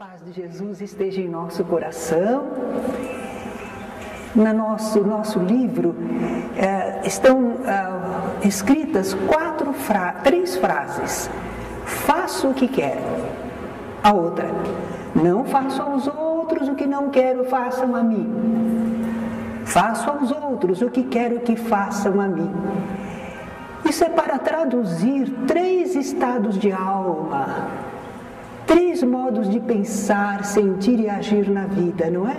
paz de Jesus esteja em nosso coração. No nosso livro estão escritas três frases. Faço o que quero. A outra, não faço aos outros o que não quero, façam a mim. Faço aos outros o que quero que façam a mim. Isso é para traduzir três estados de alma, três modos de pensar, sentir e agir na vida, não é?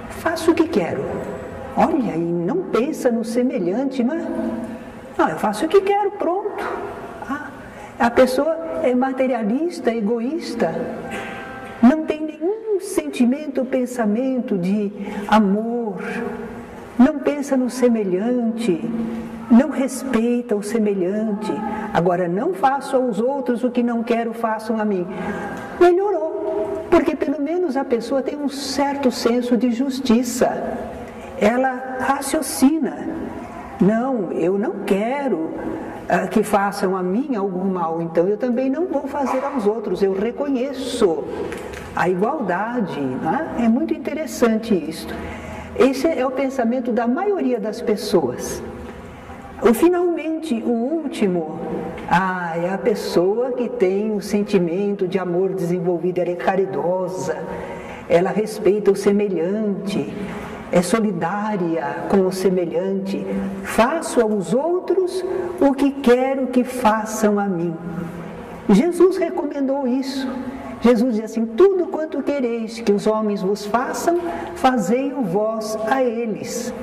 Faço o que quero. Olha, e não pensa no semelhante, não é? Não, eu faço o que quero, pronto. A pessoa é materialista, egoísta, não tem nenhum sentimento ou pensamento de amor, não pensa no semelhante, não respeita o semelhante. Agora, não faço aos outros o que não quero, façam a mim. Melhorou, porque pelo menos a pessoa tem um certo senso de justiça. Ela raciocina. Não, eu não quero que façam a mim algum mal, então eu também não vou fazer aos outros. Eu reconheço a igualdade, né? É muito interessante isso. Esse é o pensamento da maioria das pessoas. Finalmente, o último, é a pessoa que tem o sentimento de amor desenvolvido, ela é caridosa, ela respeita o semelhante, é solidária com o semelhante. Faço aos outros o que quero que façam a mim. Jesus recomendou isso. Jesus diz assim: tudo quanto quereis que os homens vos façam, fazei-o vós a eles.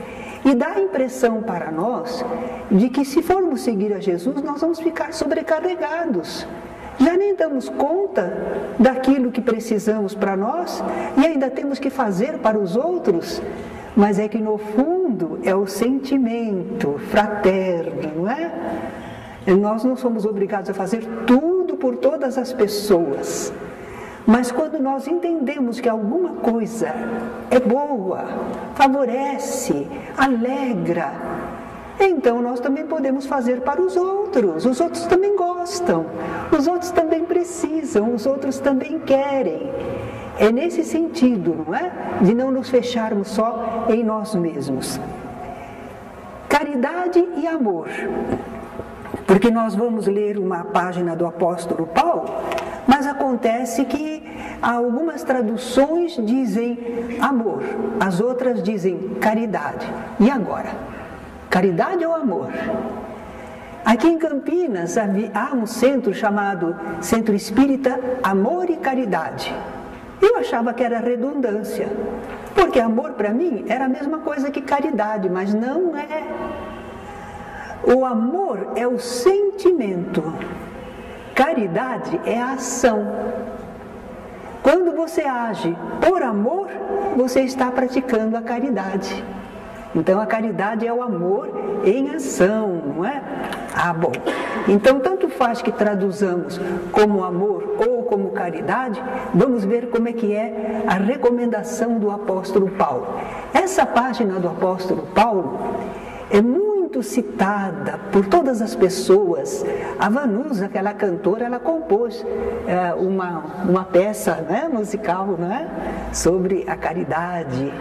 E dá a impressão para nós de que se formos seguir a Jesus, nós vamos ficar sobrecarregados. Já nem damos conta daquilo que precisamos para nós e ainda temos que fazer para os outros. Mas é que no fundo é o sentimento fraterno, não é? Nós não somos obrigados a fazer tudo por todas as pessoas. Mas quando nós entendemos que alguma coisa é boa, favorece, alegra, então nós também podemos fazer para os outros. Os outros também gostam, os outros também precisam, os outros também querem. É nesse sentido, não é? De não nos fecharmos só em nós mesmos. Caridade e amor. Porque nós vamos ler uma página do apóstolo Paulo, mas acontece que algumas traduções dizem amor, as outras dizem caridade. E agora? Caridade ou amor? Aqui em Campinas há um centro chamado Centro Espírita Amor e Caridade. Eu achava que era redundância, porque amor para mim era a mesma coisa que caridade, mas não é. O amor é o sentimento, caridade é a ação. Quando você age por amor, você está praticando a caridade. Então a caridade é o amor em ação, não é? Bom. Então tanto faz que traduzamos como amor ou como caridade, vamos ver como é que é a recomendação do apóstolo Paulo. Essa página do apóstolo Paulo é muito citada por todas as pessoas. A Vanusa, aquela cantora, ela compôs uma peça, né, musical, né, sobre a caridade.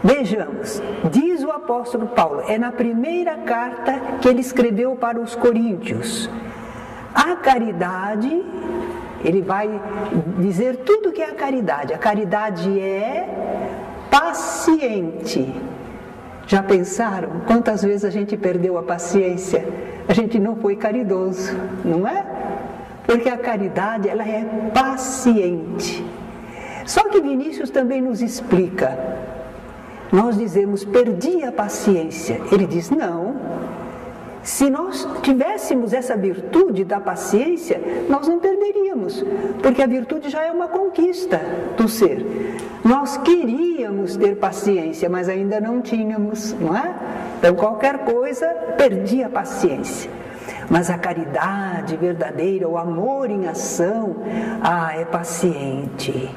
Vejamos, diz o apóstolo Paulo, é na primeira carta que ele escreveu para os coríntios. A caridade, ele vai dizer tudo o que é a caridade. A caridade é paciente. Já pensaram quantas vezes a gente perdeu a paciência? A gente não foi caridoso, não é? Porque a caridade, ela é paciente. Só que Vinícius também nos explica. Nós dizemos, perdi a paciência. Ele diz, não. Se nós tivéssemos essa virtude da paciência, nós não perderíamos, porque a virtude já é uma conquista do ser. Nós queríamos ter paciência, mas ainda não tínhamos, não é? Então, qualquer coisa, perdi a paciência. Mas a caridade verdadeira, o amor em ação, é paciente,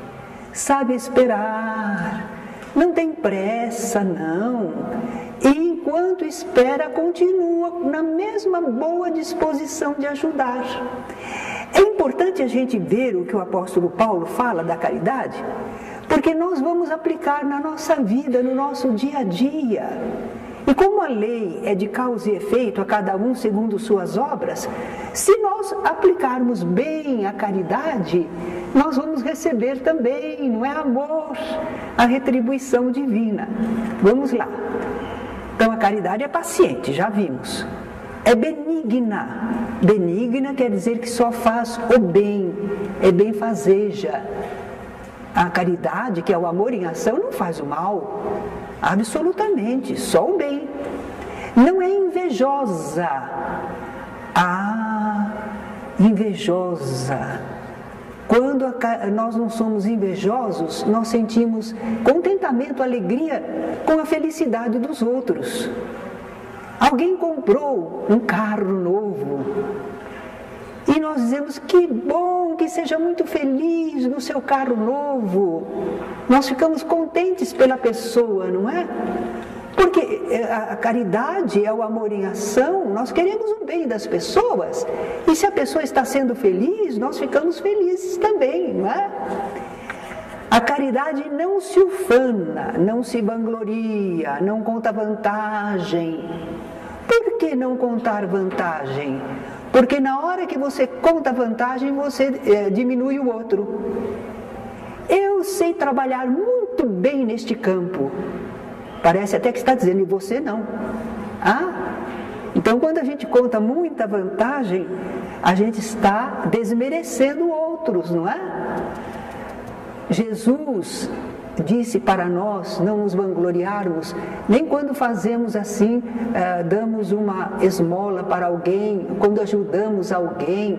sabe esperar, não tem pressa, não. E enquanto espera, continua na mesma boa disposição de ajudar. É importante a gente ver o que o apóstolo Paulo fala da caridade, porque nós vamos aplicar na nossa vida, no nosso dia a dia. E como a lei é de causa e efeito a cada um segundo suas obras, se nós aplicarmos bem a caridade, nós vamos receber também, não é amor, a retribuição divina. Vamos lá. Então a caridade é paciente, já vimos. É benigna. Benigna quer dizer que só faz o bem, é benfazeja. A caridade, que é o amor em ação, não faz o mal, absolutamente, só o bem. Não é invejosa. Invejosa. Quando nós não somos invejosos, nós sentimos contentamento, alegria com a felicidade dos outros. Alguém comprou um carro novo e nós dizemos que bom, que seja muito feliz no seu carro novo. Nós ficamos contentes pela pessoa, não é? Porque a caridade é o amor em ação, nós queremos o bem das pessoas. E se a pessoa está sendo feliz, nós ficamos felizes também, não é? A caridade não se ufana, não se vangloria, não conta vantagem. Por que não contar vantagem? Porque na hora que você conta vantagem, você diminui o outro. Eu sei trabalhar muito bem neste campo. Parece até que está dizendo, e você não. Então quando a gente conta muita vantagem, a gente está desmerecendo outros, não é? Jesus disse para nós não nos vangloriarmos, nem quando fazemos assim, damos uma esmola para alguém, quando ajudamos alguém.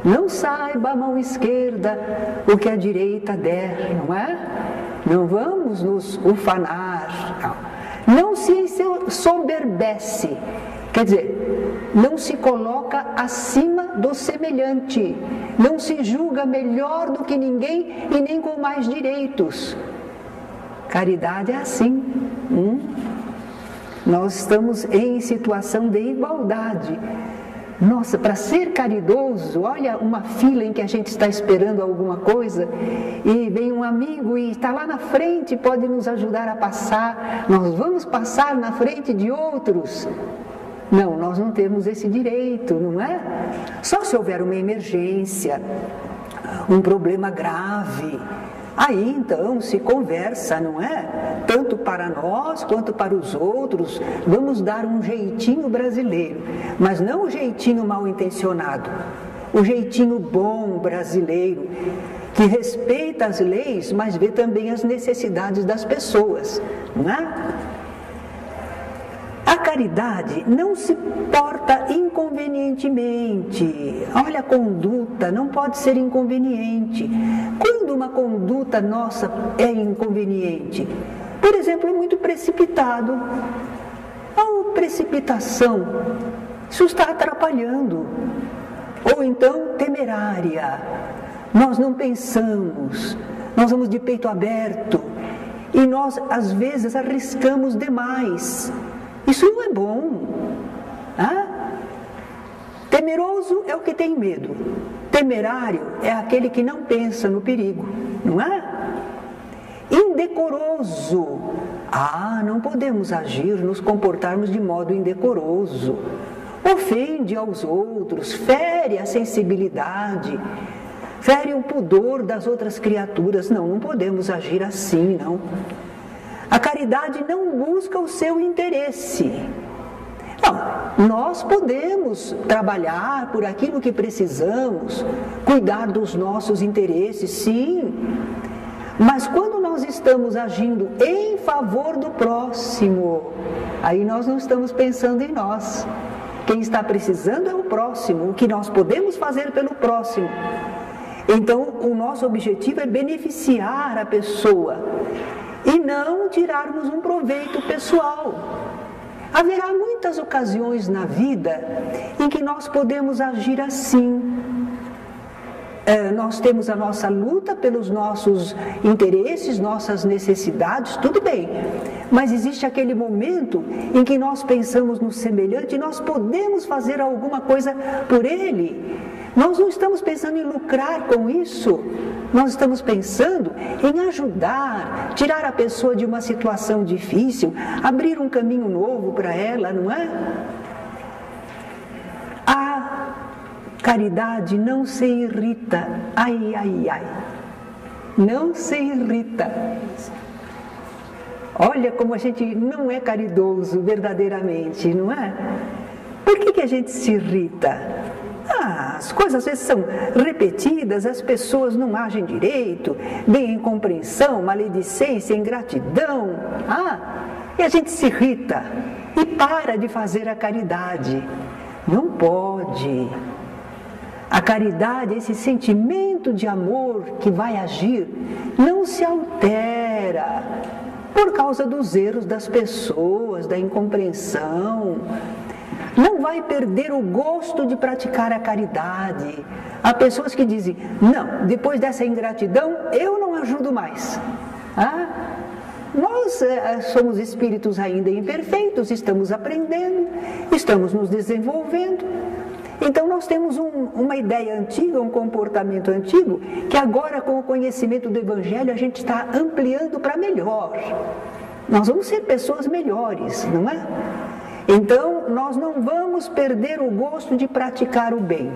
Não saiba a mão esquerda o que a direita der, não é? Não vamos nos ufanar. Não se soberbece, quer dizer, não se coloca acima do semelhante, não se julga melhor do que ninguém e nem com mais direitos. Caridade é assim. Nós estamos em situação de igualdade. Nossa, para ser caridoso, olha uma fila em que a gente está esperando alguma coisa e vem um amigo e está lá na frente, pode nos ajudar a passar. Nós vamos passar na frente de outros. Não, nós não temos esse direito, não é? Só se houver uma emergência, um problema grave. Aí então se conversa, não é? Tanto para nós quanto para os outros, vamos dar um jeitinho brasileiro, mas não o jeitinho mal intencionado, o jeitinho bom brasileiro, que respeita as leis, mas vê também as necessidades das pessoas, não é? A caridade não se porta inconvenientemente. Olha, a conduta não pode ser inconveniente. Quando uma conduta nossa é inconveniente, por exemplo, muito precipitado, a precipitação, isso está atrapalhando. Ou então temerária, nós não pensamos, nós vamos de peito aberto e nós às vezes arriscamos demais. Isso não é bom. Temeroso é o que tem medo. Temerário é aquele que não pensa no perigo, não é? Indecoroso. Não podemos agir, nos comportarmos de modo indecoroso. Ofende aos outros, fere a sensibilidade, fere o pudor das outras criaturas. Não podemos agir assim, não. A caridade não busca o seu interesse. Não, nós podemos trabalhar por aquilo que precisamos, cuidar dos nossos interesses, sim. Mas quando nós estamos agindo em favor do próximo, aí nós não estamos pensando em nós. Quem está precisando é o próximo, o que nós podemos fazer pelo próximo. Então, o nosso objetivo é beneficiar a pessoa e não tirarmos um proveito pessoal. Haverá muitas ocasiões na vida em que nós podemos agir assim. Nós temos a nossa luta pelos nossos interesses, nossas necessidades, tudo bem. Mas existe aquele momento em que nós pensamos no semelhante e nós podemos fazer alguma coisa por ele. Nós não estamos pensando em lucrar com isso, nós estamos pensando em ajudar, tirar a pessoa de uma situação difícil, abrir um caminho novo para ela, não é? A caridade não se irrita, ai, ai, ai, não se irrita. Olha como a gente não é caridoso verdadeiramente, não é? Por que a gente se irrita? As coisas às vezes são repetidas, as pessoas não agem direito, vem incompreensão, maledicência, ingratidão, e a gente se irrita e para de fazer a caridade. Não pode. A caridade, esse sentimento de amor que vai agir, não se altera por causa dos erros das pessoas, da incompreensão. Não vai perder o gosto de praticar a caridade. Há pessoas que dizem, não, depois dessa ingratidão, eu não ajudo mais. Nós somos espíritos ainda imperfeitos, estamos aprendendo, estamos nos desenvolvendo. Então nós temos uma ideia antiga, um comportamento antigo, que agora com o conhecimento do Evangelho a gente está ampliando para melhor. Nós vamos ser pessoas melhores, não é? Então nós não vamos perder o gosto de praticar o bem.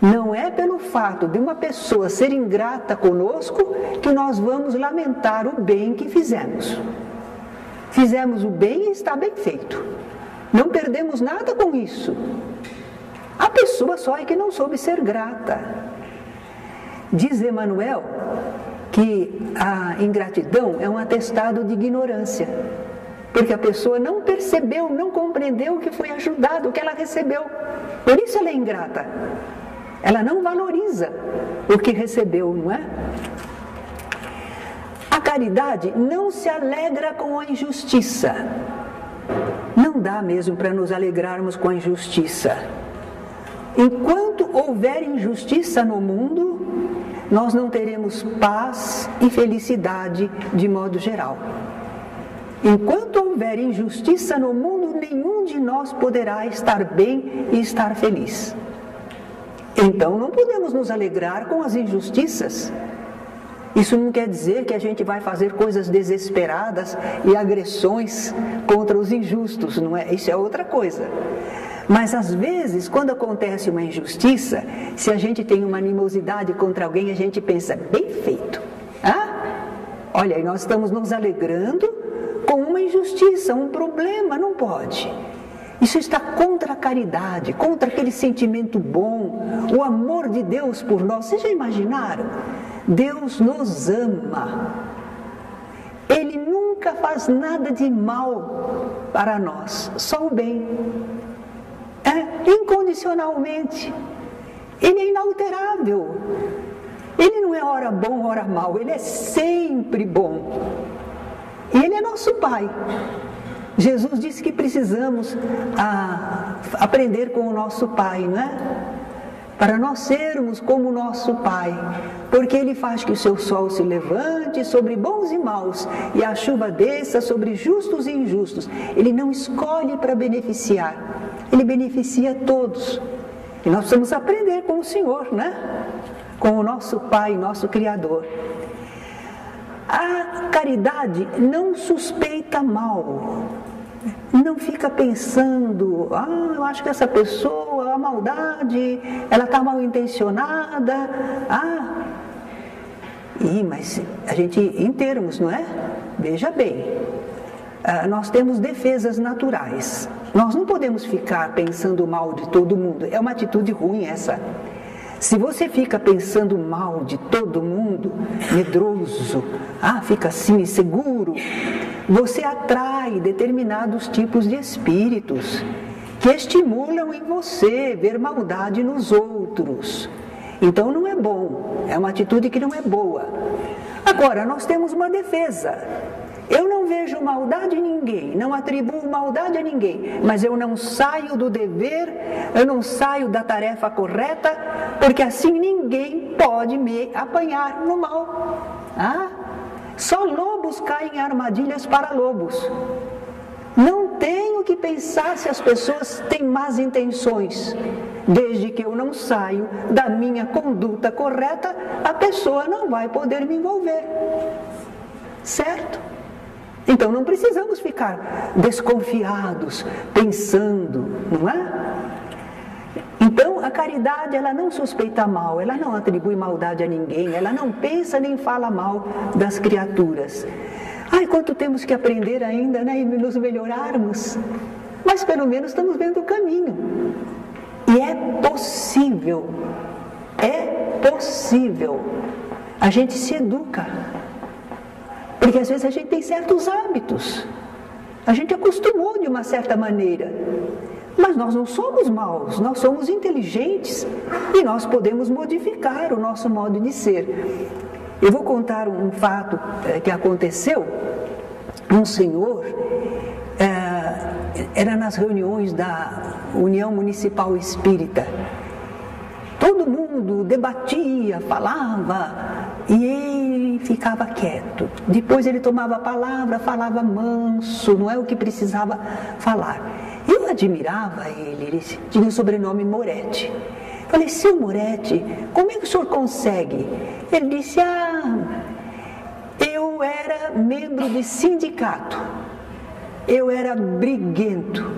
Não é pelo fato de uma pessoa ser ingrata conosco que nós vamos lamentar o bem que fizemos. Fizemos o bem e está bem feito. Não perdemos nada com isso. A pessoa só é que não soube ser grata. Diz Emmanuel que a ingratidão é um atestado de ignorância, porque a pessoa não percebeu, não compreendeu o que foi ajudado, o que ela recebeu. Por isso ela é ingrata. Ela não valoriza o que recebeu, não é? A caridade não se alegra com a injustiça. Não dá mesmo para nos alegrarmos com a injustiça. Enquanto houver injustiça no mundo, nós não teremos paz e felicidade de modo geral. Enquanto houver injustiça no mundo, nenhum de nós poderá estar bem e estar feliz. Então não podemos nos alegrar com as injustiças. Isso não quer dizer que a gente vai fazer coisas desesperadas e agressões contra os injustos, não é? Isso é outra coisa. Mas às vezes, quando acontece uma injustiça, se a gente tem uma animosidade contra alguém, a gente pensa, bem feito. Olha, aí nós estamos nos alegrando com uma injustiça, um problema, não pode. Isso está contra a caridade, contra aquele sentimento bom, o amor de Deus por nós. Vocês já imaginaram? Deus nos ama. Ele nunca faz nada de mal para nós, só o bem. Incondicionalmente. Ele é inalterável. Ele não é ora bom, ora mal, ele é sempre bom. E ele é nosso Pai. Jesus disse que precisamos aprender com o nosso Pai, não é? Para nós sermos como o nosso Pai, porque Ele faz que o seu sol se levante sobre bons e maus, e a chuva desça sobre justos e injustos. Ele não escolhe para beneficiar, Ele beneficia todos. E nós precisamos aprender com o Senhor, né? Com o nosso Pai, nosso Criador. A caridade não suspeita mal. Não fica pensando, eu acho que essa pessoa, a maldade, ela está mal intencionada. Mas a gente, em termos, não é? Veja bem, nós temos defesas naturais. Nós não podemos ficar pensando mal de todo mundo. É uma atitude ruim essa. Se você fica pensando mal de todo mundo, medroso, fica assim, inseguro, você atrai determinados tipos de espíritos que estimulam em você ver maldade nos outros. Então não é bom, é uma atitude que não é boa. Agora, nós temos uma defesa. Eu não vejo maldade em ninguém, não atribuo maldade a ninguém, mas eu não saio do dever, eu não saio da tarefa correta, porque assim ninguém pode me apanhar no mal. Só lobos caem em armadilhas para lobos. Não tenho que pensar se as pessoas têm más intenções. Desde que eu não saio da minha conduta correta, a pessoa não vai poder me envolver. Certo? Então não precisamos ficar desconfiados, pensando, não é? Então a caridade, ela não suspeita mal, ela não atribui maldade a ninguém, ela não pensa nem fala mal das criaturas. Ai, quanto temos que aprender ainda, né, e nos melhorarmos, mas pelo menos estamos vendo o caminho. E é possível, a gente se educa, porque às vezes a gente tem certos hábitos, a gente acostumou de uma certa maneira, mas nós não somos maus, nós somos inteligentes e nós podemos modificar o nosso modo de ser. Eu vou contar um fato que aconteceu. Um senhor, era nas reuniões da União Municipal Espírita. Todo mundo debatia, falava, e ele ficava quieto. Depois ele tomava a palavra, falava manso, não é o que precisava falar. Eu admirava ele tinha o sobrenome Moretti. Falei, seu Moretti, como é que o senhor consegue? Ele disse, eu era membro de sindicato, eu era briguento,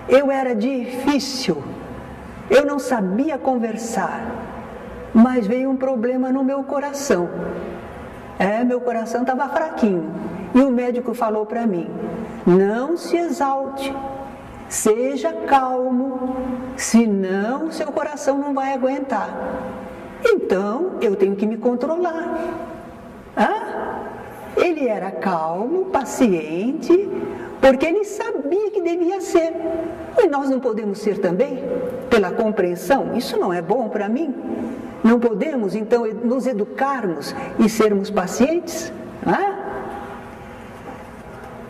eu era difícil, eu não sabia conversar, mas veio um problema no meu coração. Meu coração estava fraquinho, e o médico falou para mim, não se exalte, seja calmo, senão seu coração não vai aguentar. Então, eu tenho que me controlar. Ele era calmo, paciente, porque ele sabia que devia ser. E nós não podemos ser também? Pela compreensão? Isso não é bom para mim? Não podemos, então, nos educarmos e sermos pacientes?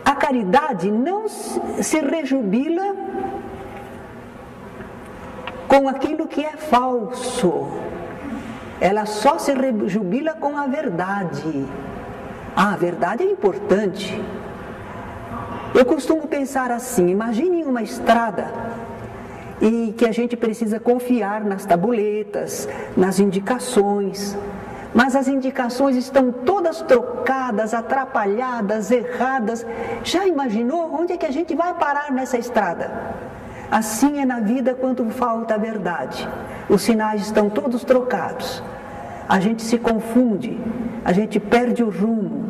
A caridade não se rejubila com aquilo que é falso. Ela só se rejubila com a verdade. A verdade é importante. Eu costumo pensar assim, imaginem uma estrada e que a gente precisa confiar nas tabuletas, nas indicações, mas as indicações estão todas trocadas, atrapalhadas, erradas. Já imaginou onde é que a gente vai parar nessa estrada? Assim é na vida quando falta a verdade. Os sinais estão todos trocados. A gente se confunde, a gente perde o rumo.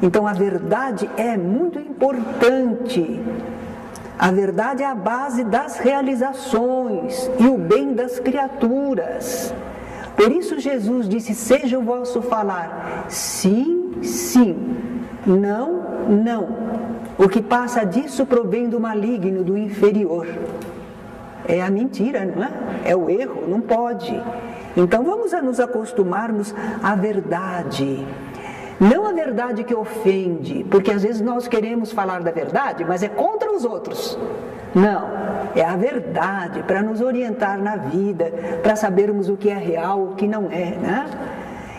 Então a verdade é muito importante. A verdade é a base das realizações e o bem das criaturas. Por isso Jesus disse, seja o vosso falar sim, sim, não, não. O que passa disso provém do maligno, do inferior. É a mentira, não é? É o erro, não pode. Então vamos nos acostumarmos à verdade. Não a verdade que ofende, porque às vezes nós queremos falar da verdade, mas é contra os outros. Não, é a verdade para nos orientar na vida, para sabermos o que é real, o que não é, né?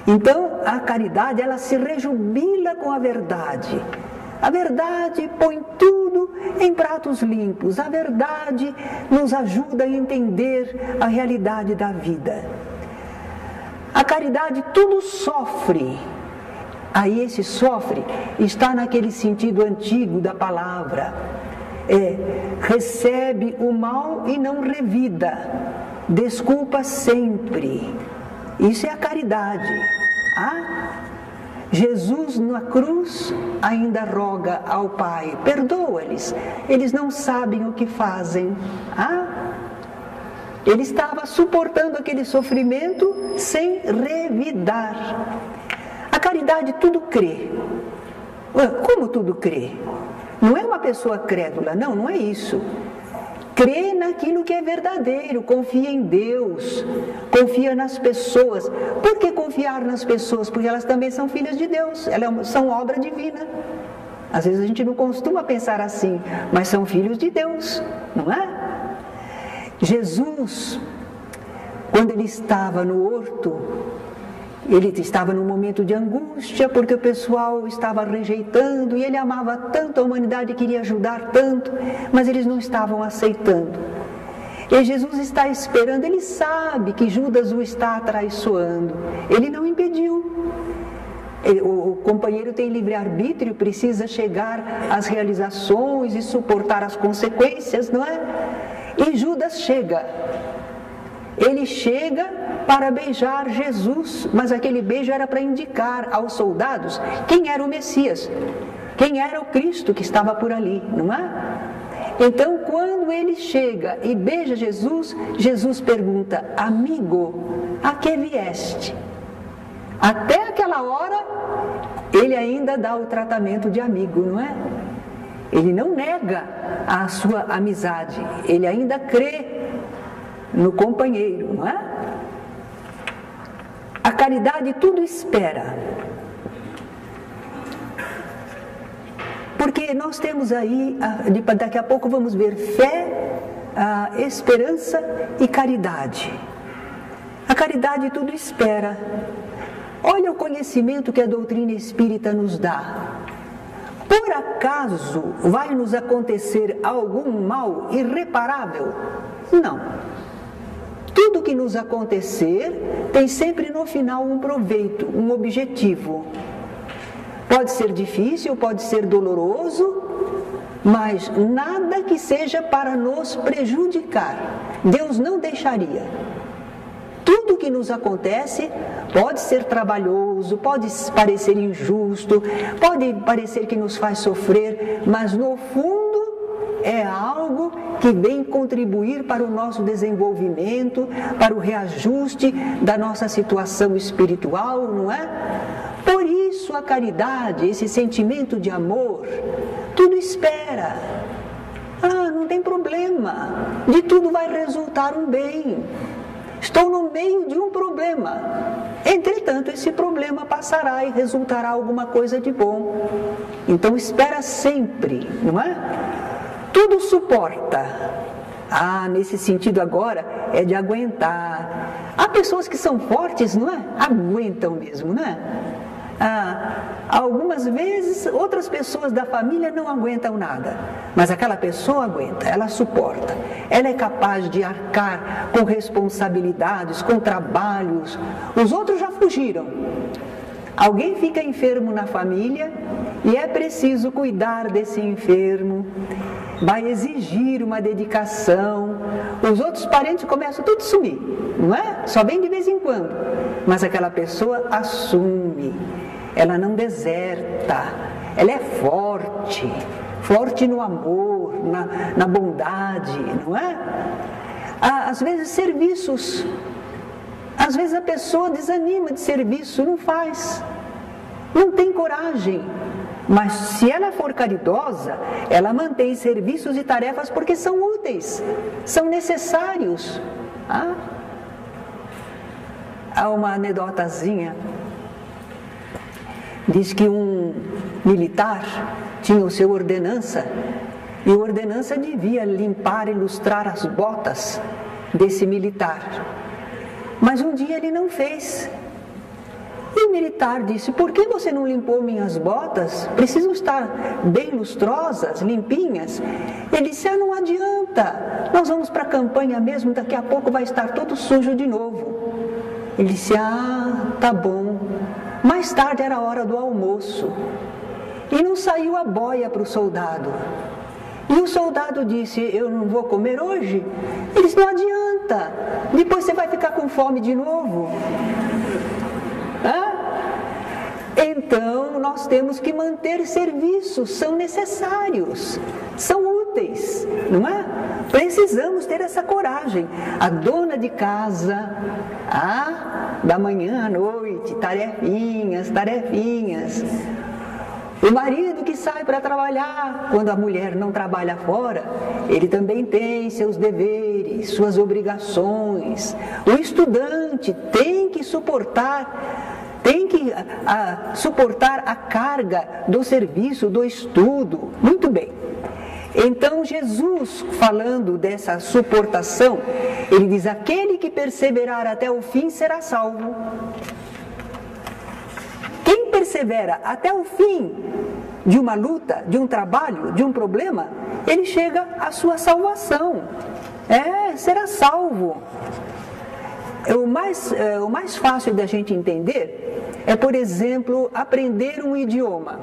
Então a caridade, ela se rejubila com a verdade. A verdade põe tudo em pratos limpos. A verdade nos ajuda a entender a realidade da vida. A caridade tudo sofre. Aí esse sofre está naquele sentido antigo da palavra. Recebe o mal e não revida. Desculpa sempre. Isso é a caridade. Jesus na cruz ainda roga ao Pai, perdoa-lhes, eles não sabem o que fazem. Ele estava suportando aquele sofrimento sem revidar. A caridade tudo crê. Como tudo crê? Não é uma pessoa crédula, não é isso. Crê naquilo que é verdadeiro, confia em Deus, confia nas pessoas. Por que confiar nas pessoas? Porque elas também são filhas de Deus, elas são obra divina. Às vezes a gente não costuma pensar assim, mas são filhos de Deus, não é? Jesus, quando ele estava no horto, ele estava num momento de angústia, porque o pessoal estava rejeitando, e ele amava tanto a humanidade, queria ajudar tanto, mas eles não estavam aceitando. E Jesus está esperando, ele sabe que Judas o está atraiçoando. Ele não impediu. O companheiro tem livre-arbítrio, precisa chegar às realizações e suportar as consequências, não é? E Judas chega. Ele chega para beijar Jesus, mas aquele beijo era para indicar aos soldados quem era o Messias, quem era o Cristo que estava por ali, não é? Então, quando ele chega e beija Jesus, Jesus pergunta: amigo, a que vieste? Até aquela hora, ele ainda dá o tratamento de amigo, não é? Ele não nega a sua amizade, ele ainda crê no companheiro, não é? A caridade tudo espera. Porque nós temos aí, daqui a pouco vamos ver fé, esperança e caridade. A caridade tudo espera. Olha o conhecimento que a doutrina espírita nos dá. Por acaso vai nos acontecer algum mal irreparável? Não. Tudo que nos acontecer tem sempre no final um proveito, um objetivo. Pode ser difícil, pode ser doloroso, mas nada que seja para nos prejudicar. Deus não deixaria. Tudo que nos acontece pode ser trabalhoso, pode parecer injusto, pode parecer que nos faz sofrer, mas no fundo é algo que vem contribuir para o nosso desenvolvimento, para o reajuste da nossa situação espiritual, não é? Por isso a caridade, esse sentimento de amor, tudo espera. Não tem problema, de tudo vai resultar um bem. Estou no meio de um problema. Entretanto, esse problema passará e resultará alguma coisa de bom. Então espera sempre, não é? Tudo suporta. Nesse sentido agora é de aguentar. Há pessoas que são fortes, não é? Aguentam mesmo, não é? Algumas vezes outras pessoas da família não aguentam nada, mas aquela pessoa aguenta, ela suporta, ela é capaz de arcar com responsabilidades, com trabalhos. Os outros já fugiram. Alguém fica enfermo na família e é preciso cuidar desse enfermo, vai exigir uma dedicação. Os outros parentes começam tudo a sumir, não é? Só vem de vez em quando, mas aquela pessoa assume, ela não deserta, ela é forte, forte no amor, na bondade, não é? Às vezes serviços, às vezes a pessoa desanima de serviço, não faz, não tem coragem. Mas se ela for caridosa, ela mantém serviços e tarefas porque são úteis, são necessários. Há uma anedotazinha. Diz que um militar tinha o seu ordenança, e o ordenança devia limpar e lustrar as botas desse militar. Mas um dia ele não fez. E o militar disse: por que você não limpou minhas botas? Precisam estar bem lustrosas, limpinhas. Ele disse: não adianta, nós vamos para a campanha mesmo, daqui a pouco vai estar todo sujo de novo. Ele disse: tá bom. Mais tarde era a hora do almoço e não saiu a boia para o soldado. E o soldado disse: eu não vou comer hoje? Ele disse: não adianta, depois você vai ficar com fome de novo. Então, nós temos que manter serviços, são necessários, são úteis, não é? Precisamos ter essa coragem. A dona de casa, da manhã à noite, tarefinhas. O marido que sai para trabalhar, quando a mulher não trabalha fora, ele também tem seus deveres, suas obrigações. O estudante tem que suportar a carga do serviço, do estudo. Muito bem. Então Jesus, falando dessa suportação, ele diz: aquele que perseverar até o fim será salvo. Quem persevera até o fim de uma luta, de um trabalho, de um problema, ele chega à sua salvação. Será salvo. O mais fácil da gente entender é, por exemplo, aprender um idioma.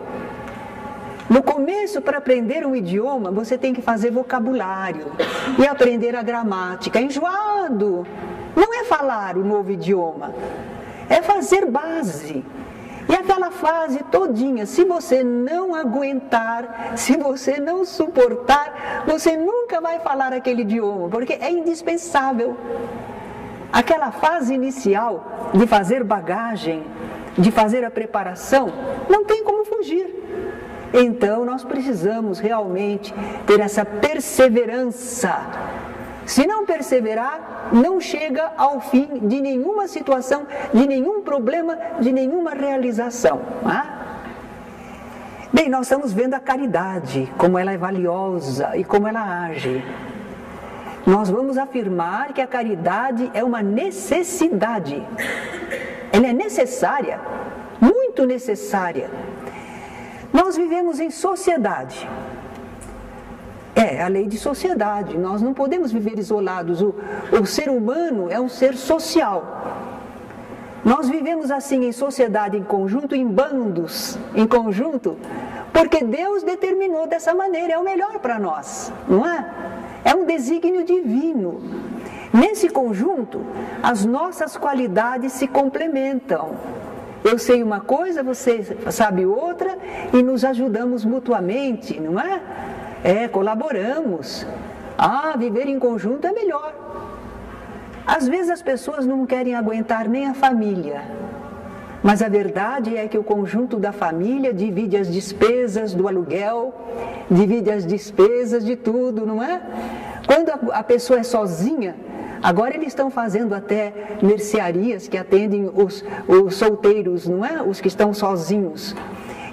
No começo, para aprender um idioma, você tem que fazer vocabulário e aprender a gramática. É enjoado. Não é falar o novo idioma, é fazer base. E aquela fase todinha, se você não aguentar, se você não suportar, você nunca vai falar aquele idioma, porque é indispensável. Aquela fase inicial de fazer bagagem, de fazer a preparação, não tem como fugir. Então, nós precisamos realmente ter essa perseverança. Se não perseverar, não chega ao fim de nenhuma situação, de nenhum problema, de nenhuma realização. Bem, nós estamos vendo a caridade, como ela é valiosa e como ela age. Nós vamos afirmar que a caridade é uma necessidade. Ela é necessária, muito necessária. Nós vivemos em sociedade. É a lei de sociedade. Nós não podemos viver isolados. O ser humano é um ser social. Nós vivemos assim em sociedade, em conjunto, em bandos, em conjunto, porque Deus determinou dessa maneira. É o melhor para nós, não é? É um desígnio divino. Nesse conjunto, as nossas qualidades se complementam. Eu sei uma coisa, você sabe outra, e nos ajudamos mutuamente, não é? Colaboramos. Viver em conjunto é melhor. Às vezes as pessoas não querem aguentar nem a família, mas a verdade é que o conjunto da família divide as despesas do aluguel, divide as despesas de tudo, não é? Quando a pessoa é sozinha, agora eles estão fazendo até mercearias que atendem os solteiros, não é? Os que estão sozinhos.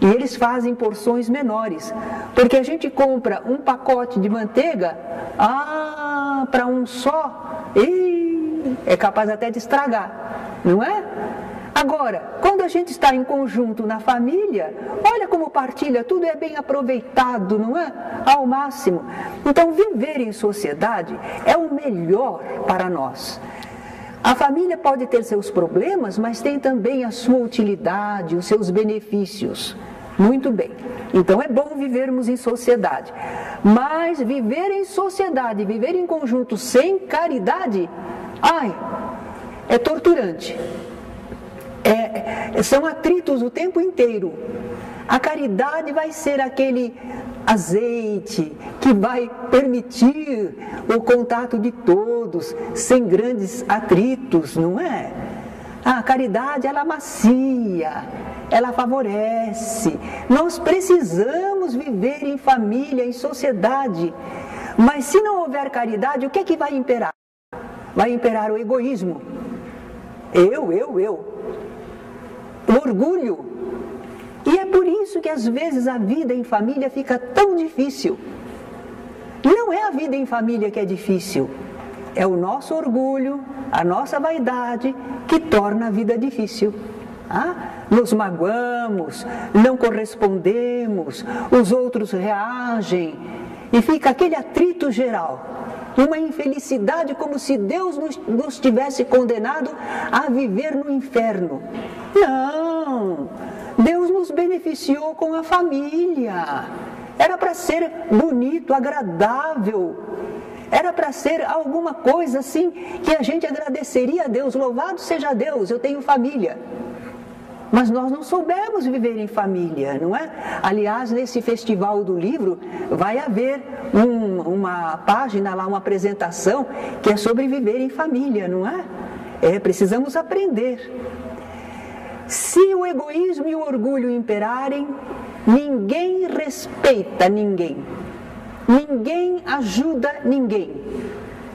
E eles fazem porções menores, porque a gente compra um pacote de manteiga, para um só, é capaz até de estragar, não é? Agora, quando a gente está em conjunto na família, olha como partilha, tudo é bem aproveitado, não é? Ao máximo. Então, viver em sociedade é o melhor para nós. A família pode ter seus problemas, mas tem também a sua utilidade, os seus benefícios. Muito bem. Então é bom vivermos em sociedade. Mas viver em sociedade, viver em conjunto sem caridade, é torturante. São atritos o tempo inteiro. A caridade vai ser aquele azeite que vai permitir o contato de todos, sem grandes atritos, não é? A caridade, ela macia, ela favorece. Nós precisamos viver em família, em sociedade. Mas se não houver caridade, o que é que vai imperar? Vai imperar o egoísmo. Eu. O orgulho. E é por isso que às vezes a vida em família fica tão difícil. Não é a vida em família que é difícil. É o nosso orgulho, a nossa vaidade que torna a vida difícil. Nos magoamos, não correspondemos, os outros reagem e fica aquele atrito geral. Uma infelicidade como se Deus nos tivesse condenado a viver no inferno. Não! Deus nos beneficiou com a família. Era para ser bonito, agradável. Era para ser alguma coisa assim que a gente agradeceria a Deus. Louvado seja Deus, eu tenho família. Mas nós não soubemos viver em família, não é? Aliás, nesse festival do livro vai haver uma página lá, uma apresentação que é sobre viver em família, não é? Precisamos aprender. Se o egoísmo e o orgulho imperarem, ninguém respeita ninguém. Ninguém ajuda ninguém.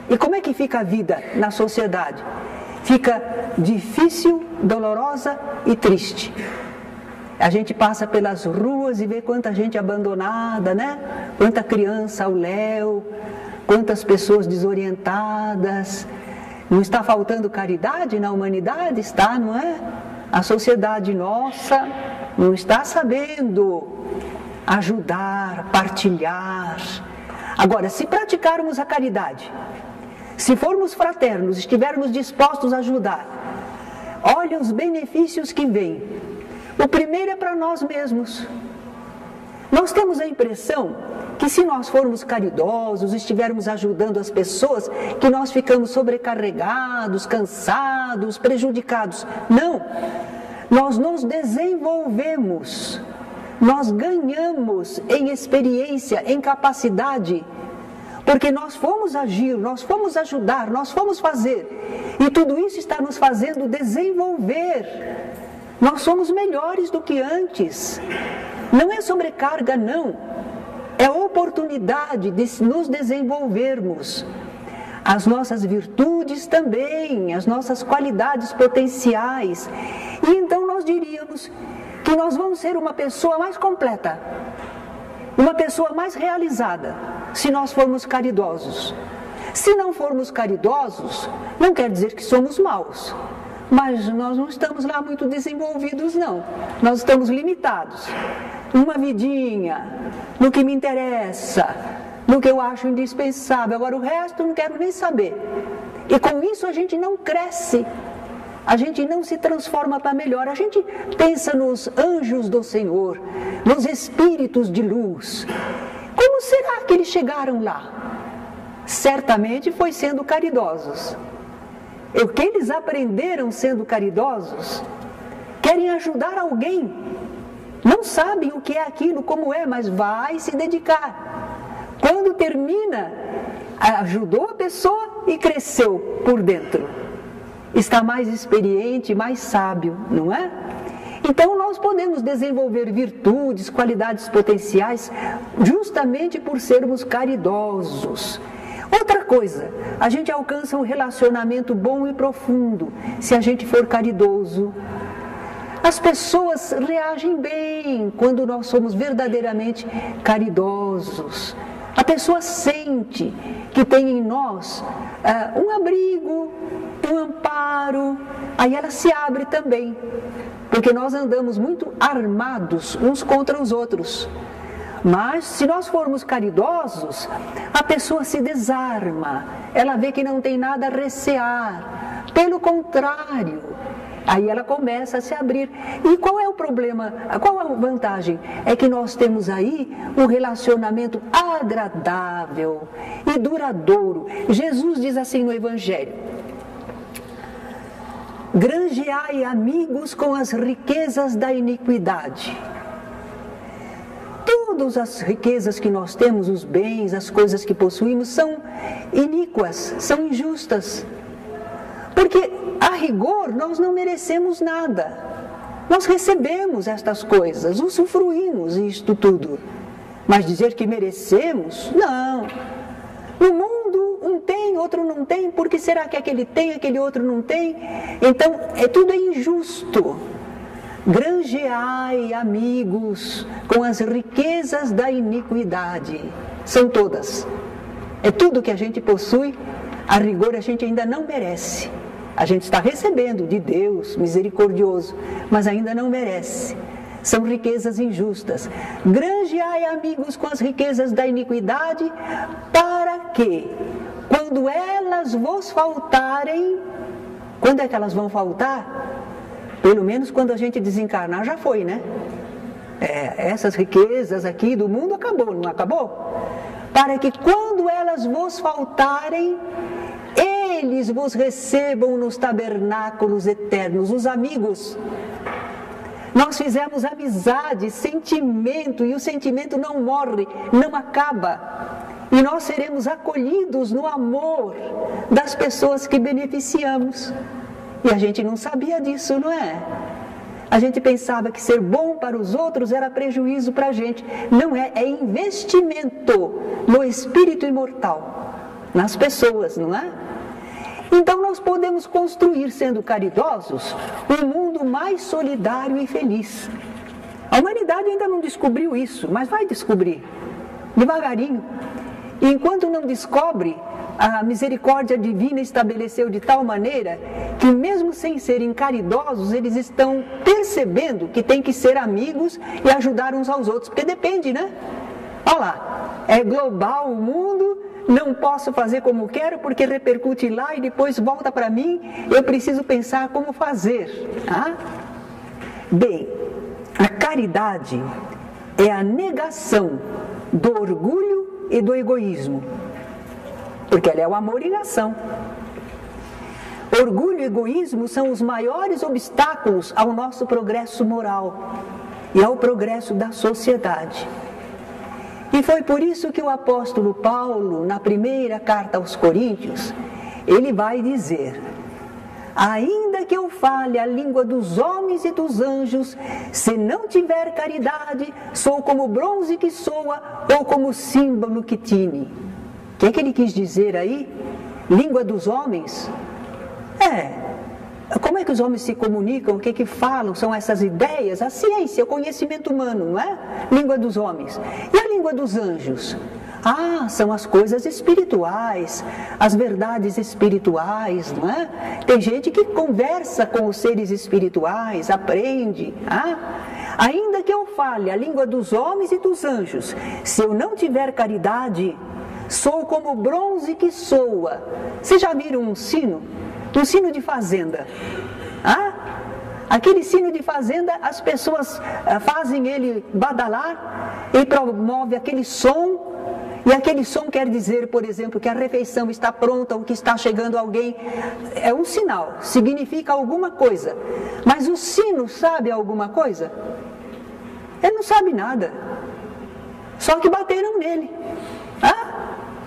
E como é que fica a vida na sociedade? Fica difícil, dolorosa e triste. A gente passa pelas ruas e vê quanta gente abandonada, né? Quanta criança ao léu, quantas pessoas desorientadas. Não está faltando caridade na humanidade? Está, não é? A sociedade nossa não está sabendo ajudar, partilhar. Agora, se praticarmos a caridade, se formos fraternos, estivermos dispostos a ajudar, olha os benefícios que vêm. O primeiro é para nós mesmos. Nós temos a impressão que se nós formos caridosos, estivermos ajudando as pessoas, que nós ficamos sobrecarregados, cansados, prejudicados. Não! Nós nos desenvolvemos, nós ganhamos em experiência, em capacidade, porque nós fomos agir, nós fomos ajudar, nós fomos fazer, e tudo isso está nos fazendo desenvolver. Nós somos melhores do que antes. Não é sobrecarga, não. É oportunidade de nos desenvolvermos. As nossas virtudes também, as nossas qualidades potenciais. E então nós diríamos que nós vamos ser uma pessoa mais completa, uma pessoa mais realizada, se nós formos caridosos. Se não formos caridosos, não quer dizer que somos maus, mas nós não estamos lá muito desenvolvidos, não. Nós estamos limitados. Uma vidinha, no que me interessa, no que eu acho indispensável. Agora o resto eu não quero nem saber. E com isso a gente não cresce, a gente não se transforma para melhor. A gente pensa nos anjos do Senhor, nos espíritos de luz. Como será que eles chegaram lá? Certamente foi sendo caridosos. O que eles aprenderam sendo caridosos? Querem ajudar alguém. Não sabem o que é aquilo, como é, mas vai se dedicar. Quando termina, ajudou a pessoa e cresceu por dentro. Está mais experiente, mais sábio, não é? Então nós podemos desenvolver virtudes, qualidades potenciais, justamente por sermos caridosos. Outra coisa, a gente alcança um relacionamento bom e profundo, se a gente for caridoso. As pessoas reagem bem quando nós somos verdadeiramente caridosos. A pessoa sente que tem em nós um abrigo, um amparo, aí ela se abre também, porque nós andamos muito armados uns contra os outros. Mas se nós formos caridosos, a pessoa se desarma, ela vê que não tem nada a recear, pelo contrário, aí ela começa a se abrir. E qual é o problema? Qual é a vantagem? É que nós temos aí um relacionamento agradável e duradouro. Jesus diz assim no Evangelho: granjeai amigos com as riquezas da iniquidade. Todas as riquezas que nós temos, os bens, as coisas que possuímos, são iníquas, são injustas. Porque, a rigor, nós não merecemos nada. Nós recebemos estas coisas, usufruímos isto tudo. Mas dizer que merecemos, não. No mundo, um tem, outro não tem. Por que será que aquele tem, aquele outro não tem? Então, tudo é injusto. Granjeai amigos com as riquezas da iniquidade. São todas. É tudo que a gente possui, a rigor a gente ainda não merece. A gente está recebendo de Deus misericordioso, mas ainda não merece. São riquezas injustas. Granjeai amigos com as riquezas da iniquidade, para que, quando elas vos faltarem, quando é que elas vão faltar? Pelo menos quando a gente desencarnar já foi, né? Essas riquezas aqui do mundo acabou, não acabou? Para que quando elas vos faltarem, eles vos recebam nos tabernáculos eternos, os amigos. Nós fizemos amizade, sentimento, e o sentimento não morre, não acaba. E nós seremos acolhidos no amor das pessoas que beneficiamos. E a gente não sabia disso, não é? A gente pensava que ser bom para os outros era prejuízo para a gente. Não é, é investimento no espírito imortal, nas pessoas, não é? Então nós podemos construir, sendo caridosos, um mundo mais solidário e feliz. A humanidade ainda não descobriu isso, mas vai descobrir, devagarinho. E enquanto não descobre, a misericórdia divina estabeleceu de tal maneira que mesmo sem serem caridosos, eles estão percebendo que tem que ser amigos e ajudar uns aos outros, porque depende, né? Olha lá, é global o mundo, não posso fazer como quero porque repercute lá e depois volta para mim, eu preciso pensar como fazer. Bem, a caridade é a negação do orgulho e do egoísmo, porque ela é o amor em ação. Orgulho e egoísmo são os maiores obstáculos ao nosso progresso moral e ao progresso da sociedade. E foi por isso que o apóstolo Paulo, na primeira carta aos Coríntios, ele vai dizer: ainda que eu fale a língua dos homens e dos anjos, se não tiver caridade, sou como bronze que soa ou como símbolo que tine. O que é que ele quis dizer aí? Língua dos homens? Como é que os homens se comunicam? O que é que falam? São essas ideias? A ciência, o conhecimento humano, não é? Língua dos homens. E a língua dos anjos? São as coisas espirituais, as verdades espirituais, não é? Tem gente que conversa com os seres espirituais, aprende. Ainda que eu fale a língua dos homens e dos anjos, se eu não tiver caridade, sou como bronze que soa. Vocês já viram um sino? Um sino de fazenda. Aquele sino de fazenda, as pessoas fazem ele badalar e promove aquele som. E aquele som quer dizer, por exemplo, que a refeição está pronta ou que está chegando alguém. É um sinal, significa alguma coisa. Mas o sino sabe alguma coisa? Ele não sabe nada. Só que bateram nele.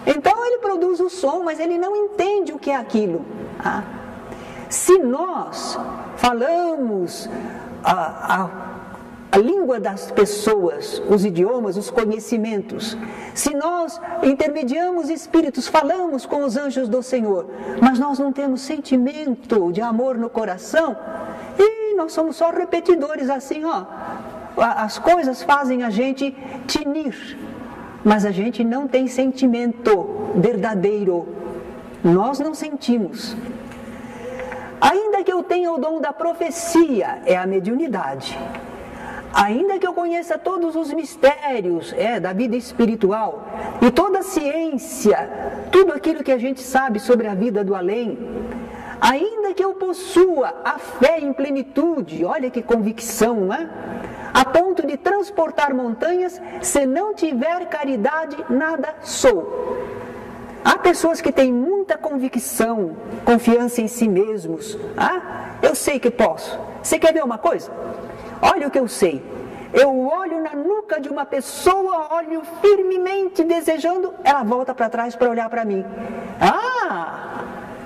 Então ele produz o som, mas ele não entende o que é aquilo. Se nós falamos a língua das pessoas, os idiomas, os conhecimentos, se nós intermediamos espíritos, falamos com os anjos do Senhor, mas nós não temos sentimento de amor no coração, e nós somos só repetidores assim, as coisas fazem a gente tinir, mas a gente não tem sentimento verdadeiro, nós não sentimos. Ainda que eu tenha o dom da profecia, é a mediunidade. Ainda que eu conheça todos os mistérios da vida espiritual e toda a ciência, tudo aquilo que a gente sabe sobre a vida do além, ainda que eu possua a fé em plenitude, olha que convicção, não é? A ponto de transportar montanhas, se não tiver caridade, nada sou. Há pessoas que têm muita convicção, confiança em si mesmos. Eu sei que posso. Você quer ver uma coisa? Olha o que eu sei. Eu olho na nuca de uma pessoa, olho firmemente desejando, ela volta para trás para olhar para mim.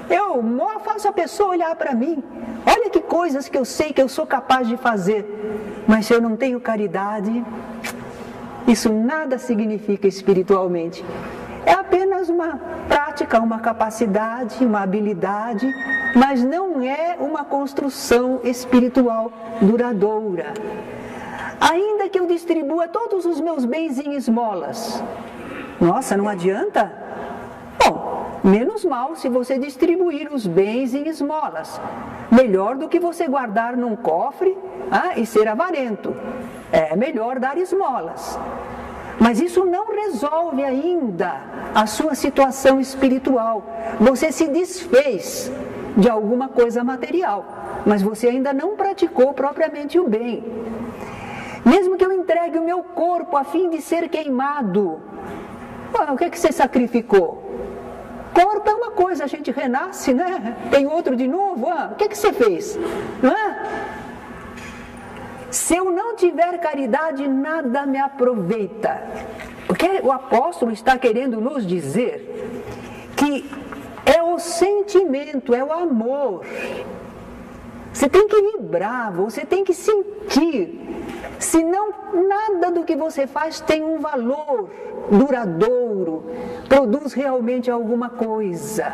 Eu faço a pessoa olhar para mim. Olha que coisas que eu sei que eu sou capaz de fazer. Mas se eu não tenho caridade, isso nada significa espiritualmente. É apenas uma prática, uma capacidade, uma habilidade, mas não é uma construção espiritual duradoura. Ainda que eu distribua todos os meus bens em esmolas, nossa, não adianta? Bom, menos mal se você distribuir os bens em esmolas. Melhor do que você guardar num cofre e ser avarento. É melhor dar esmolas. Mas isso não resolve ainda a sua situação espiritual. Você se desfez de alguma coisa material, mas você ainda não praticou propriamente o bem. Mesmo que eu entregue o meu corpo a fim de ser queimado, o que é que você sacrificou? Corpo é uma coisa, a gente renasce, né? Tem outro de novo, o que é que você fez? Não é? Se eu não tiver caridade, nada me aproveita. O que o apóstolo está querendo nos dizer? Que é o sentimento, é o amor. Você tem que vibrar, você tem que sentir. Senão, nada do que você faz tem um valor duradouro, produz realmente alguma coisa.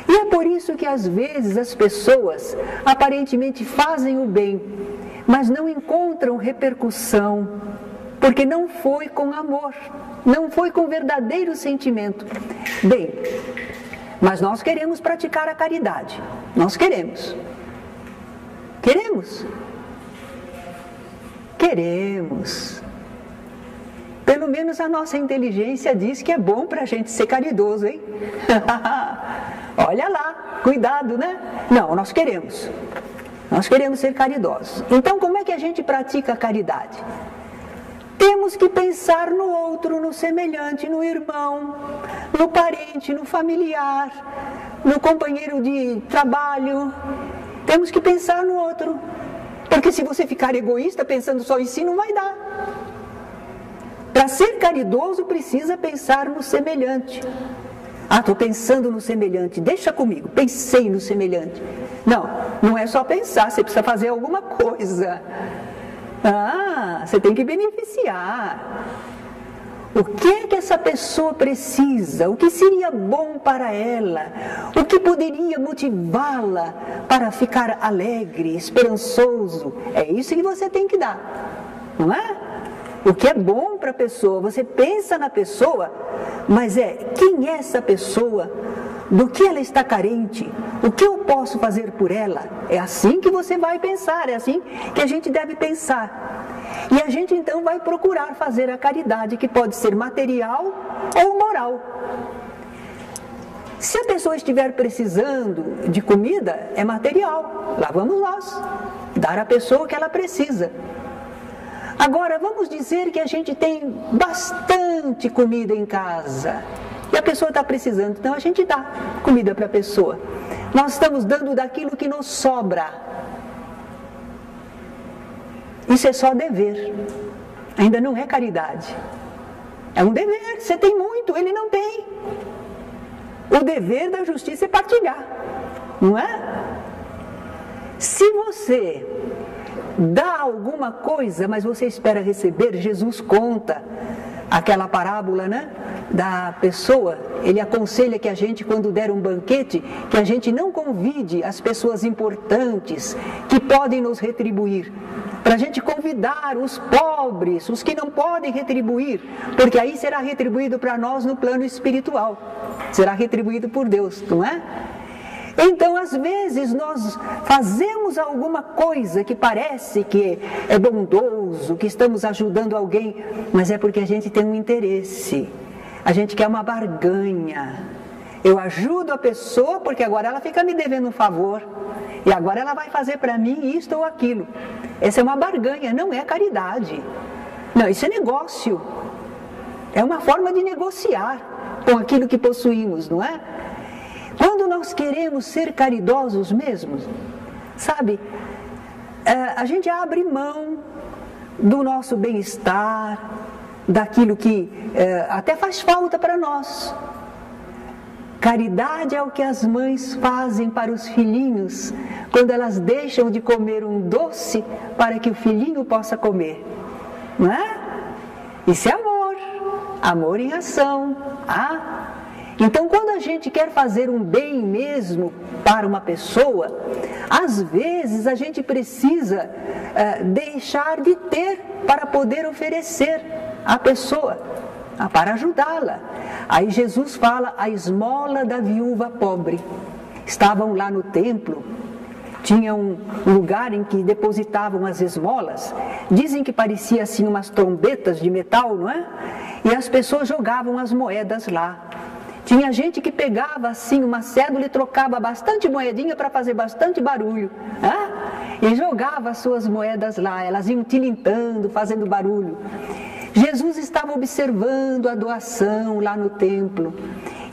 E é por isso que às vezes as pessoas aparentemente fazem o bem, mas não encontram repercussão, porque não foi com amor, não foi com verdadeiro sentimento. Bem, mas nós queremos praticar a caridade, nós queremos. Queremos. Pelo menos a nossa inteligência diz que é bom para a gente ser caridoso, hein? Olha lá, cuidado, né? Não, nós queremos ser caridosos. Então, como é que a gente pratica a caridade? Temos que pensar no outro, no semelhante, no irmão, no parente, no familiar, no companheiro de trabalho. Temos que pensar no outro. Porque se você ficar egoísta pensando só em si, não vai dar. Para ser caridoso, precisa pensar no semelhante. Ah, estou pensando no semelhante, deixa comigo, pensei no semelhante. Não, não é só pensar, você precisa fazer alguma coisa. Ah, você tem que beneficiar. O que é que essa pessoa precisa? O que seria bom para ela? O que poderia motivá-la para ficar alegre, esperançoso? É isso que você tem que dar, não é? O que é bom para a pessoa, você pensa na pessoa, mas quem é essa pessoa? Do que ela está carente? O que eu posso fazer por ela? É assim que você vai pensar, é assim que a gente deve pensar. E a gente então vai procurar fazer a caridade, que pode ser material ou moral. Se a pessoa estiver precisando de comida, é material, lá vamos nós, dar à pessoa o que ela precisa. Agora, vamos dizer que a gente tem bastante comida em casa e a pessoa está precisando, então a gente dá comida para a pessoa. Nós estamos dando daquilo que nos sobra. Isso é só dever, ainda não é caridade. É um dever, você tem muito, ele não tem. O dever da justiça é partilhar, não é? Se você dá alguma coisa, mas você espera receber, Jesus conta aquela parábola, né, da pessoa. Ele aconselha que a gente, quando der um banquete, que a gente não convide as pessoas importantes que podem nos retribuir, para a gente convidar os pobres, os que não podem retribuir, porque aí será retribuído para nós no plano espiritual, será retribuído por Deus, não é? Então, às vezes, nós fazemos alguma coisa que parece que é bondoso, que estamos ajudando alguém, mas é porque a gente tem um interesse, a gente quer uma barganha. Eu ajudo a pessoa porque agora ela fica me devendo um favor, e agora ela vai fazer para mim isto ou aquilo. Essa é uma barganha, não é caridade. Não, isso é negócio. É uma forma de negociar com aquilo que possuímos, não é? Quando nós queremos ser caridosos mesmos, sabe, a gente abre mão do nosso bem-estar, daquilo que até faz falta para nós. Caridade é o que as mães fazem para os filhinhos, quando elas deixam de comer um doce para que o filhinho possa comer, não é? Isso é amor, amor em ação, Então, quando a gente quer fazer um bem mesmo para uma pessoa, às vezes a gente precisa deixar de ter para poder oferecer à pessoa, para ajudá-la. Aí Jesus fala a esmola da viúva pobre. Estavam lá no templo, tinha um lugar em que depositavam as esmolas. Dizem que parecia assim umas trombetas de metal, não é? E as pessoas jogavam as moedas lá. Tinha gente que pegava assim uma cédula e trocava bastante moedinha para fazer bastante barulho. E jogava as suas moedas lá, elas iam tilintando, fazendo barulho. Jesus estava observando a doação lá no templo.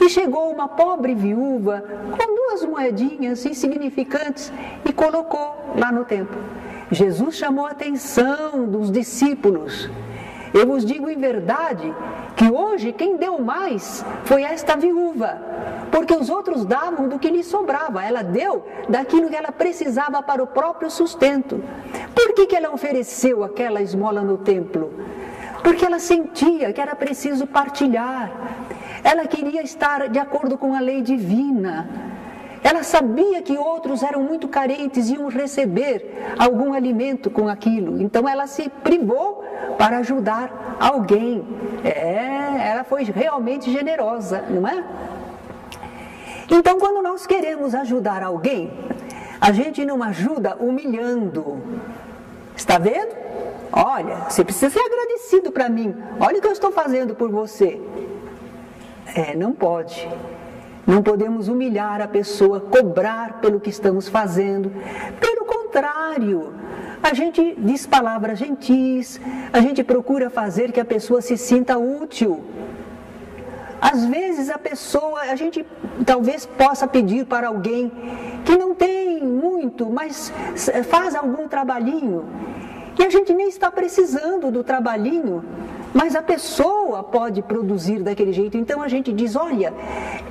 E chegou uma pobre viúva com 2 moedinhas insignificantes e colocou lá no templo. Jesus chamou a atenção dos discípulos. Eu vos digo em verdade que hoje quem deu mais foi esta viúva, porque os outros davam do que lhe sobrava, ela deu daquilo que ela precisava para o próprio sustento. Por que ela ofereceu aquela esmola no templo? Porque ela sentia que era preciso partilhar, ela queria estar de acordo com a lei divina. Ela sabia que outros eram muito carentes e iam receber algum alimento com aquilo. Então ela se privou para ajudar alguém. Ela foi realmente generosa, não é? Então, quando nós queremos ajudar alguém, a gente não ajuda humilhando. Está vendo? Olha, você precisa ser agradecido para mim. Olha o que eu estou fazendo por você. Não pode. Não podemos humilhar a pessoa, cobrar pelo que estamos fazendo. Pelo contrário, a gente diz palavras gentis, a gente procura fazer que a pessoa se sinta útil. Às vezes a gente talvez possa pedir para alguém que não tem muito, mas faz algum trabalhinho. E a gente nem está precisando do trabalhinho, mas a pessoa pode produzir daquele jeito. Então a gente diz, olha,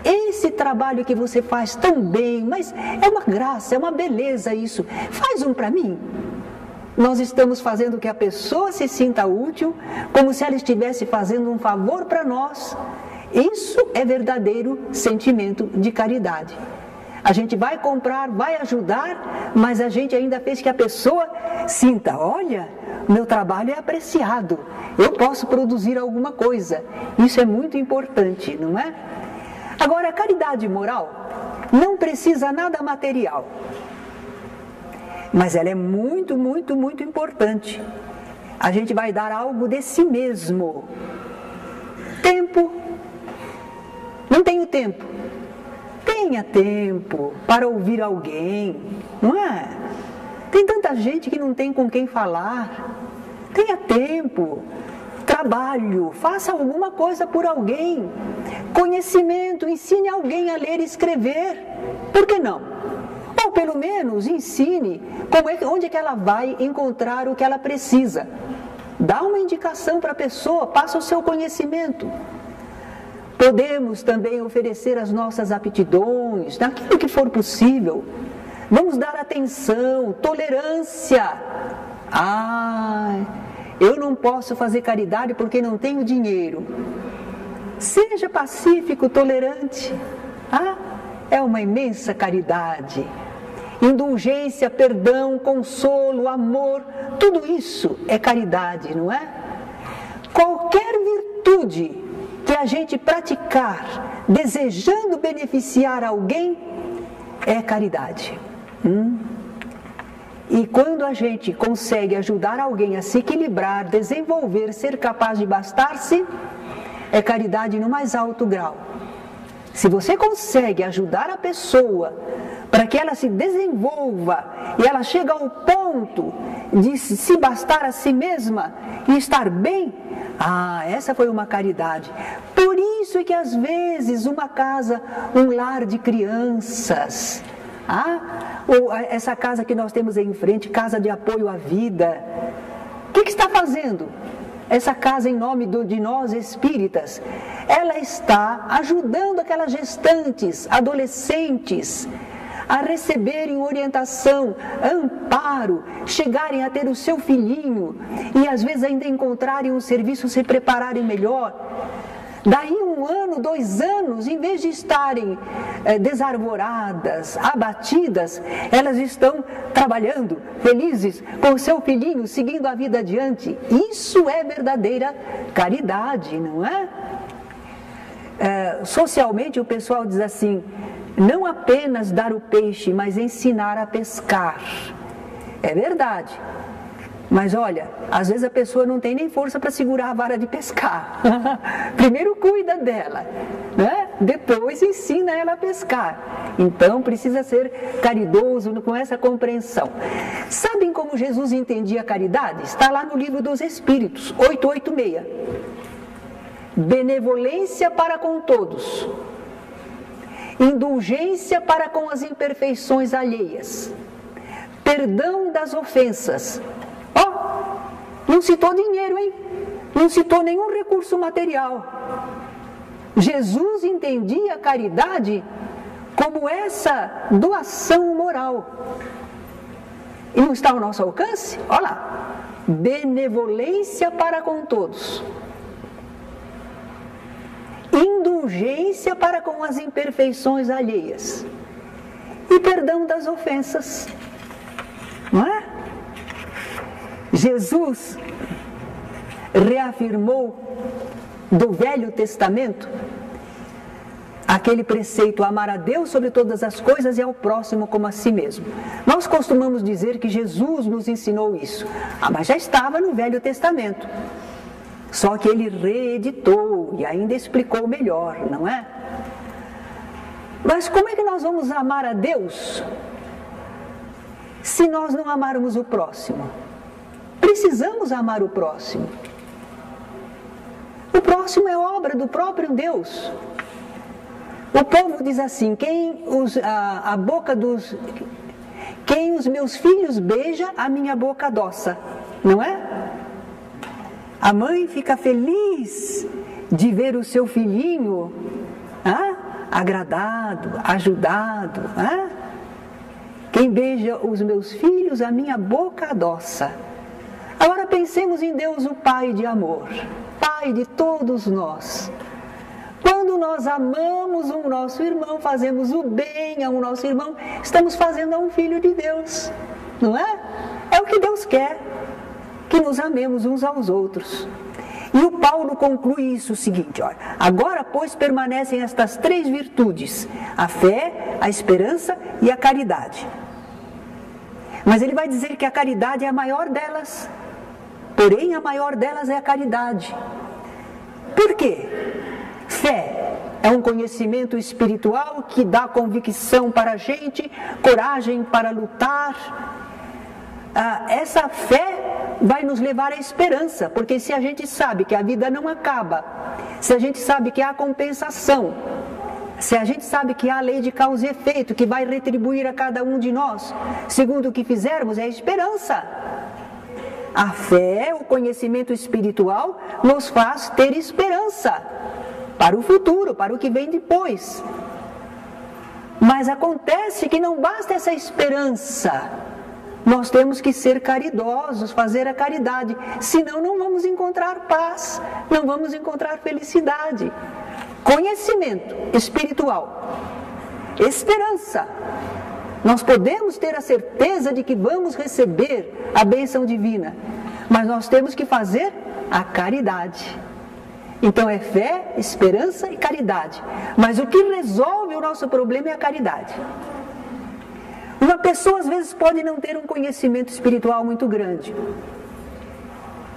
esse trabalho que você faz tão bem, mas é uma graça, é uma beleza isso, faz um para mim. Nós estamos fazendo que a pessoa se sinta útil, como se ela estivesse fazendo um favor para nós. Isso é verdadeiro sentimento de caridade. A gente vai comprar, vai ajudar, mas a gente ainda fez que a pessoa sinta, olha, meu trabalho é apreciado, eu posso produzir alguma coisa. Isso é muito importante, não é? Agora, a caridade moral não precisa nada material, mas ela é muito, muito, muito importante. A gente vai dar algo de si mesmo. Tempo. Não tenho tempo. Tenha tempo para ouvir alguém, não é? Tem tanta gente que não tem com quem falar. Tenha tempo. Trabalho, faça alguma coisa por alguém. Conhecimento, ensine alguém a ler e escrever. Por que não? Ou pelo menos ensine onde é que ela vai encontrar o que ela precisa. Dá uma indicação para a pessoa, passa o seu conhecimento. Podemos também oferecer as nossas aptidões, naquilo que for possível. Vamos dar atenção, tolerância. Eu não posso fazer caridade porque não tenho dinheiro. Seja pacífico, tolerante. É uma imensa caridade. Indulgência, perdão, consolo, amor, tudo isso é caridade, não é? Qualquer virtude que a gente praticar desejando beneficiar alguém é caridade. E quando a gente consegue ajudar alguém a se equilibrar, desenvolver, ser capaz de bastar-se, é caridade no mais alto grau. Se você consegue ajudar a pessoa para que ela se desenvolva e ela chega ao ponto de se bastar a si mesma e estar bem, essa foi uma caridade. Por isso é que às vezes uma casa, um lar de crianças, ou essa casa que nós temos aí em frente, casa de apoio à vida, o que está fazendo? Essa casa em nome de nós espíritas, ela está ajudando aquelas gestantes, adolescentes, a receberem orientação, amparo, chegarem a ter o seu filhinho e às vezes ainda encontrarem um serviço, se prepararem melhor. Daí 1 ano, 2 anos, em vez de estarem desarvoradas, abatidas, elas estão trabalhando, felizes, com o seu filhinho, seguindo a vida adiante. Isso é verdadeira caridade, não é? Socialmente o pessoal diz assim, não apenas dar o peixe, mas ensinar a pescar. É verdade. Mas olha, às vezes a pessoa não tem nem força para segurar a vara de pescar. Primeiro cuida dela, né? Depois ensina ela a pescar. Então precisa ser caridoso com essa compreensão. Sabem como Jesus entendia a caridade? Está lá no Livro dos Espíritos, 886. Benevolência para com todos. Indulgência para com as imperfeições alheias. Perdão das ofensas. Não citou dinheiro, hein? Não citou nenhum recurso material. Jesus entendia a caridade como essa doação moral. E não está ao nosso alcance? Olha lá. Benevolência para com todos. Indulgência para com as imperfeições alheias. E perdão das ofensas. Não é? Jesus reafirmou do Velho Testamento aquele preceito, amar a Deus sobre todas as coisas e ao próximo como a si mesmo. Nós costumamos dizer que Jesus nos ensinou isso, mas já estava no Velho Testamento. Só que ele reeditou e ainda explicou melhor, não é? Mas como é que nós vamos amar a Deus se nós não amarmos o próximo? Precisamos amar o próximo. O próximo é obra do próprio Deus. O povo diz assim: quem os meus filhos beija, a minha boca adoça, não é? A mãe fica feliz de ver o seu filhinho agradado, ajudado. Quem beija os meus filhos, a minha boca adoça. Agora pensemos em Deus, o Pai de amor, Pai de todos nós. Quando nós amamos o nosso irmão, fazemos o bem ao nosso irmão, estamos fazendo a um filho de Deus, não é? É o que Deus quer, que nos amemos uns aos outros. E o Paulo conclui isso o seguinte, olha: agora, pois, permanecem estas 3 virtudes, a fé, a esperança e a caridade. Mas ele vai dizer que a caridade é a maior delas. Porém, a maior delas é a caridade. Por quê? Fé é um conhecimento espiritual que dá convicção para a gente, coragem para lutar. Essa fé vai nos levar à esperança, porque se a gente sabe que a vida não acaba, se a gente sabe que há compensação, se a gente sabe que há a lei de causa e efeito, que vai retribuir a cada um de nós, segundo o que fizermos, é a esperança. A fé, o conhecimento espiritual, nos faz ter esperança para o futuro, para o que vem depois. Mas acontece que não basta essa esperança. Nós temos que ser caridosos, fazer a caridade, senão não vamos encontrar paz, não vamos encontrar felicidade. Conhecimento espiritual, esperança. Nós podemos ter a certeza de que vamos receber a bênção divina, mas nós temos que fazer a caridade. Então é fé, esperança e caridade. Mas o que resolve o nosso problema é a caridade. Uma pessoa às vezes pode não ter um conhecimento espiritual muito grande,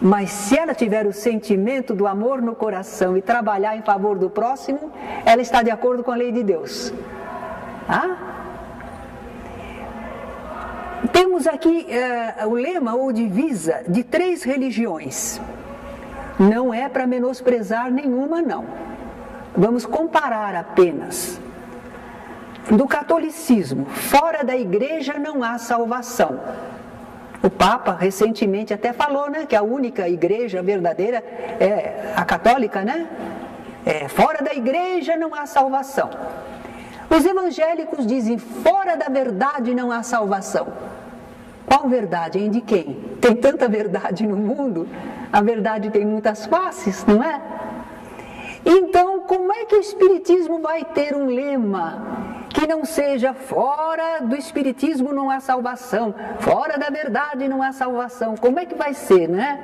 mas se ela tiver o sentimento do amor no coração e trabalhar em favor do próximo, ela está de acordo com a lei de Deus. Temos aqui o lema ou divisa de 3 religiões. Não é para menosprezar nenhuma, não. Vamos comparar apenas. Do catolicismo, fora da igreja não há salvação. O Papa recentemente até falou, né, que a única igreja verdadeira é a católica, né? Fora da igreja não há salvação. Os evangélicos dizem: fora da verdade não há salvação. Qual verdade? Hein? De quem? Tem tanta verdade no mundo, a verdade tem muitas faces, não é? Então, como é que o Espiritismo vai ter um lema que não seja fora do Espiritismo não há salvação, fora da verdade não há salvação? Como é que vai ser, né?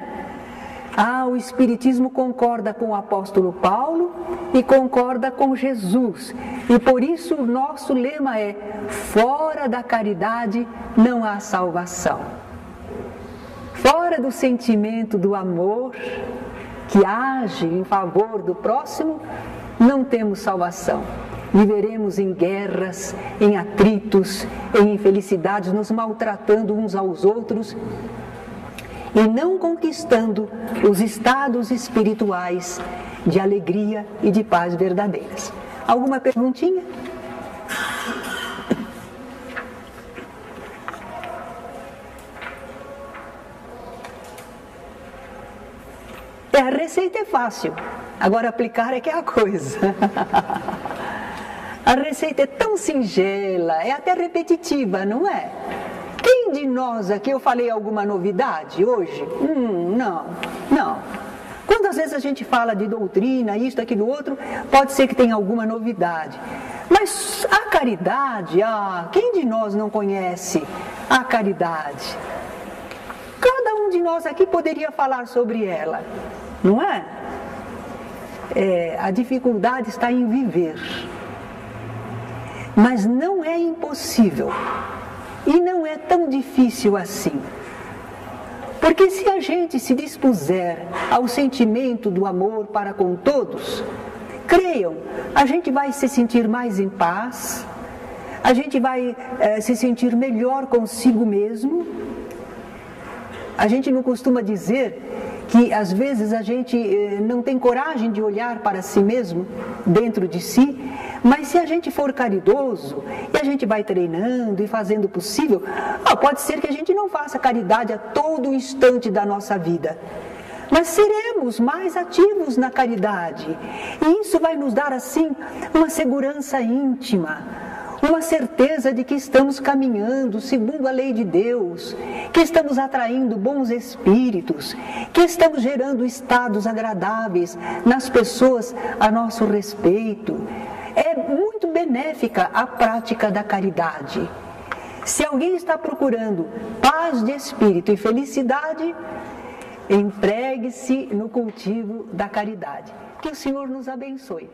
O Espiritismo concorda com o apóstolo Paulo e concorda com Jesus. E por isso o nosso lema é: fora da caridade não há salvação. Fora do sentimento do amor que age em favor do próximo, não temos salvação. Viveremos em guerras, em atritos, em infelicidades, nos maltratando uns aos outros e não conquistando os estados espirituais de alegria e de paz verdadeiras. Alguma perguntinha? A receita é fácil, agora aplicar é que é a coisa. A receita é tão singela, é até repetitiva, não é? Quem de nós aqui eu falei alguma novidade hoje? Não. Quantas vezes a gente fala de doutrina, isto, aquilo, outro, pode ser que tenha alguma novidade. Mas a caridade, quem de nós não conhece a caridade? Cada um de nós aqui poderia falar sobre ela, não é? A dificuldade está em viver. Mas não é impossível. E não é tão difícil assim. Porque se a gente se dispuser ao sentimento do amor para com todos, creiam, a gente vai se sentir mais em paz, a gente vai se sentir melhor consigo mesmo. A gente não costuma dizer que às vezes a gente não tem coragem de olhar para si mesmo, dentro de si, mas se a gente for caridoso e a gente vai treinando e fazendo o possível, pode ser que a gente não faça caridade a todo instante da nossa vida, mas seremos mais ativos na caridade, e isso vai nos dar assim uma segurança íntima, uma certeza de que estamos caminhando segundo a lei de Deus, que estamos atraindo bons espíritos, que estamos gerando estados agradáveis nas pessoas a nosso respeito. É muito benéfica a prática da caridade. Se alguém está procurando paz de espírito e felicidade, empregue-se no cultivo da caridade. Que o Senhor nos abençoe.